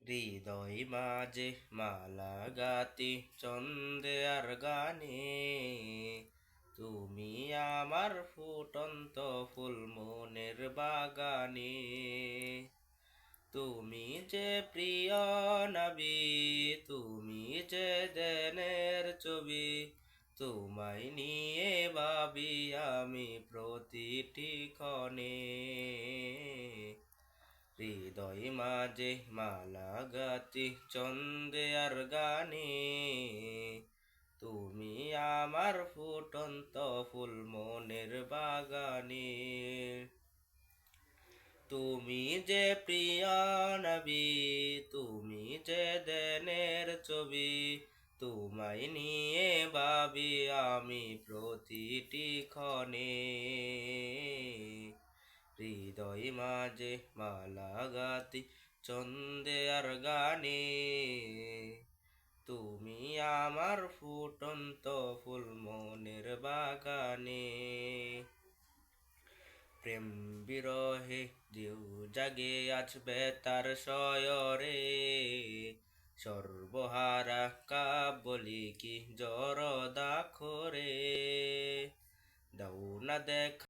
হৃদয় মাঝে মালা গাতি ছন্দে আর গানে, তুমি আমার ফুটন্ত ফুল মনের বাগানে। তুমি যে প্রিয় নবী, তুমি যে দেনের ছবি, তোমায় নিয়ে ভাবি আমি প্রতিটি ক্ষণে। হৃদয় মাঝে মালা গাতি ছন্দে আর গানে, তুমি আমার ফুটন্ত ফুল মনের বাগানে। তুমি যে প্রিয় নবী, তুমি যে দেনের ছবি, তোমায় নিয়ে ভাবি আমি প্রতিটি ক্ষণে। হৃদয় মাঝে মালা গাতি ছন্দে আর গানে, তুমি আমার ফুটন্ত ফুল মনের বাগানে। প্রেম বিরহে জিউ জাগে আজ বেতার শয়রে, সর্বহারা কাবলি কি জরদা খরে, দাও না দেখা